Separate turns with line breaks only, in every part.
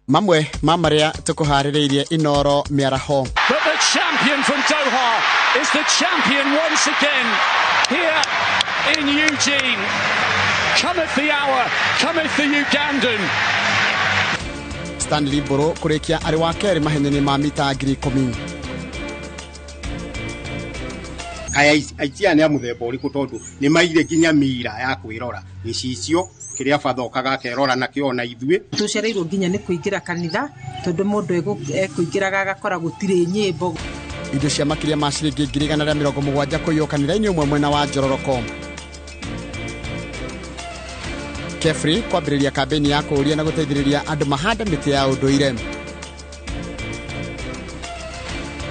Mamwe mamaria tukuhaririirie inoro miaraho.
But the champion from Doha is the champion once again here in Eugene. Cometh the hour, cometh the Ugandan.
Stanley Boro kurekia ari wa keri mahenyani ma mita 10,000.
Aya aitia ne amuthemba uriku tondu ni maire ginya mira ya kwirora gicicio kiria fathokaga kerora nakio na ithue
tucereirwo ginya ni kuingira kanitha tondu mundu ekuingiraga agakora gutire nyimbo
indo cia makiria ma ciringi 170 kuiyo kanitha-ini umwe mwena wa Njororoko. Kefri kwambiriria kambeni ya kuria na guteithiriria andu mahanda miti ya unduire.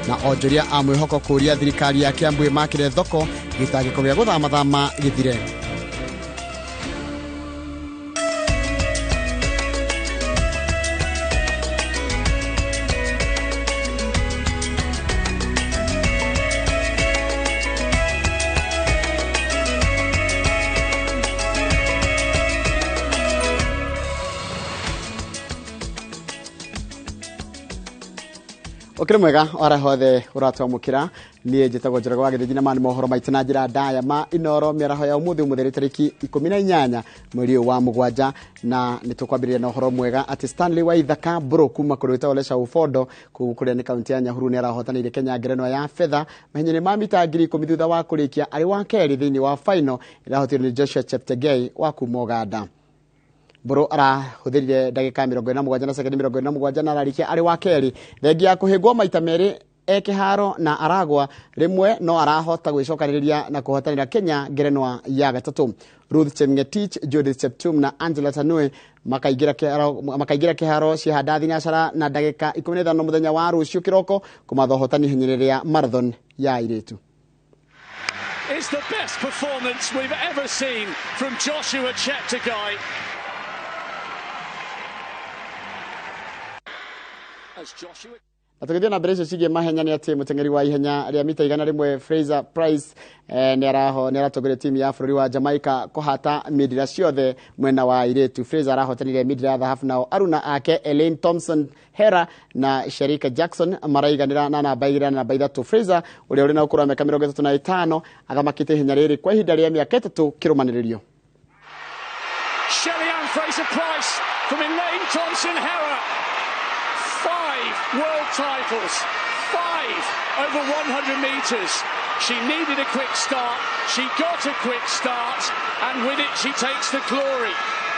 Na onjoria amwihoko kuria thirikari ya Kiambu makire thoko gitagiko gya guthamathama githire. Okire mwega ora hothe uratwamukira nie njitagwo Njoroge wa Githiji na mani mohoro maitu na njira ndaya ma inoro miaraho ya umuthi umutheri tariki 18 mweri wa mugwanja na nitukwambiriria na uhoro mwega ati Stanley Waithaka Bro kuma kurita olesha ufondo kuria ni kaunti ya Nyahururu ni arahotanire Kenya ngerenwa ya fedha mahenyani ma mita 10,000 thutha wa kurikia ari wa keri thiini wa final irahotirwo ni Joshua Cheptegei wa kuma Uganda. Bro arahuthirie ndagika 47 na sekondi 47 na ararikia ari wa keri thengia kuhigwo maita meri ekiharo na aragwa rimwe no arahota gwicokaniriria na kuhotanira Kenya ngerenwa ya gatatu. Ruth Chemngetich, Judith Cheptum na Angela Tanui makaigira kiharo cia thinacara na ndagika 15 muthenya wa rucio kiroko kumathotani hinyiriria marathon ya iritu.
It's the best performance we've ever seen from Joshua Cheptegei.
Atugithia na brezo cigie mahenya ni ati mutengeri wa ihenya ria mita 100 Fraser Price ni aratongore timu ya bũrũri wa Jamaica kuhata midira ciothe mwena wa iritu. Fraser arahotanire midira thahabu nao aruna ake Elaine Thompson Hera na Sherika Jackson maraiganira na namba 2 na namba 3. Fraser uria uri na ukuru wa miaka 35 agamakite ihenya riri kwa ihinda ria miaka 3 kirumaniririo.
Shelly-Ann Fraser-Pryce from Elaine Thompson Hera. 5 world titles, 5 over 100 metres. She needed a quick start, she got a quick start, and with it she takes the glory.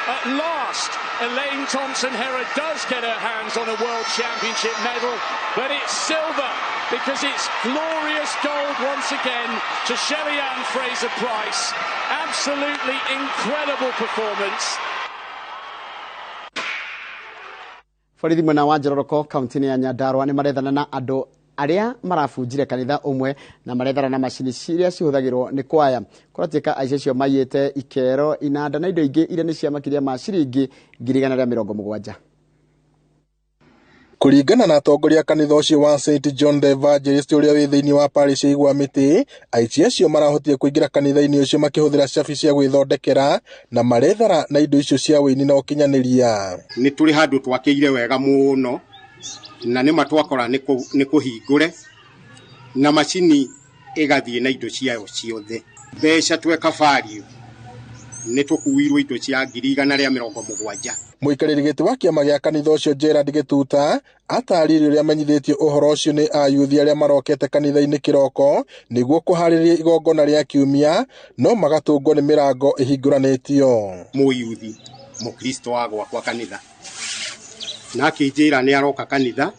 At last, Elaine Thompson Hera does get her hands on a World Championship medal, but it's silver because it's glorious gold once again to Shelly-Ann Fraser-Pryce. Absolutely incredible performance.
Borithi mwena wa Njororoko kaunti ya Nyandarua ni marethana na andu aria marafujire kanitha umwe na marethana na macini ciria cihuthagirwo ni kwaya kuratika aicio mayite ikero inanda na indo ingi iria ni cia makiria ma ciringi 170.
Kuringana na atongoria kanitha ucio wa St John the Evangelist uria wi thiini wa parish igwa miti aici acio marahotie kuingira kanitha-ini ucio makihuthira cabi cia gwithondekera na marethara na indo icio cia wini na ukinyaniria.
Ni turi handu twakiire wega muno na ni matwakora ni kuhingure na macini igathie na indo ciayo ciothe besha tweka fario ni tukuirwo indo cia 170.
Muikariri giti wa kiama gia kanitha ucio Gerard Gituta atariri uria amenyithitio uhoro ucio ni ayuthi aria marokete kanitha-ini kiroko niguo kuhariria igongona ria kiumia no magatungwo ni mirango ihinguranitio.
Muyuthi mukristo agwa kwa kanitha na kijira ni aroka kanitha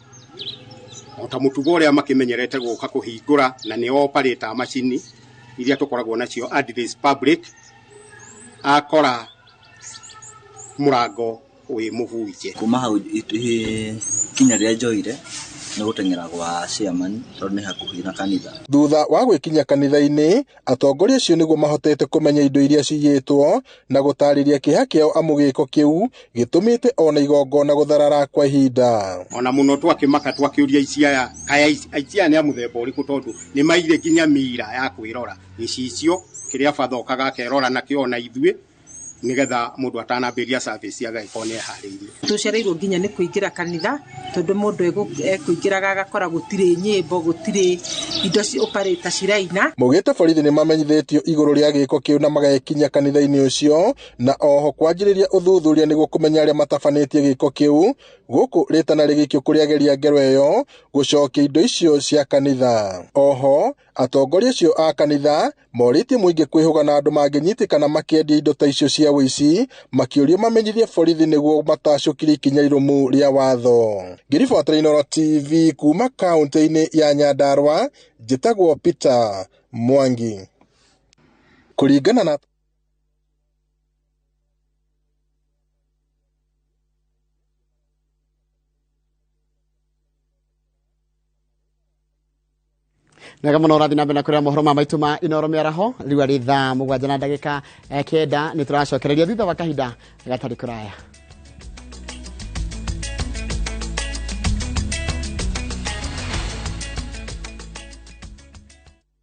ota mutugo uria makimenyerete guka kuhingura na ni operator macini iria tukoragwo nacio address public akora murango wi muvuije
kuma hau kinya ria njoire ni gutengera gwa chairman tondu ni hakuhi na kanitha.
Thutha wa gwikinya kanitha-ini atongoria acio niguo mahotete kumenya indo iria ciyitwo na gutariria kiha kiao amugiko kiu gitumite ona igongona gutharara kwa ihinda.
Ona muno twakimaka twakiuria iciaya kaya aicia ni amuthemba uriku tondu ni maire ginya mira ya kwirora gicicio kiria fathokaga kerora nakio na ithue nigetha mundu atanambiria service agaikorwo harĩirie.
Tucereirwo nginya nĩ kũingĩra kanitha tondu mundu ekuingĩraga agakora gutire nyĩmbo gutire indo operator ciraina.
Mugĩte borithi nĩ mamenyithĩtio igũrũ rĩa gĩko kĩu na magakinya kanitha-inĩ ũcio na oho kwanjĩrĩria ũthuthuria nĩguo kũmenya arĩa matabanĩtie gĩko kĩu gũkũ rĩtana rĩgĩkio kũrĩa geria ngero ĩyo gũcokia indo icio cia kanitha. Oho atongoria acio a kanitha morĩtie mũingĩ kwĩhuga na andũ mangĩnyitĩkana makĩendia indo ta icio cia wĩici, makĩũrio mamenyithie borithi nĩguo matacũkire ikinya irũmu rĩa watho. Ngĩribotera Inooro TV kuma kaunti-inĩ ya Nyandarua, njĩtagwo Peter Mwangi. Kũringana na
Nega muno rathi na mbere kuria mohoro ma maitu ma Inooro Mĩaraho riu ari thaa 7:09 nĩ tũracokereria thutha wa kahinda gatarĩ kũraya.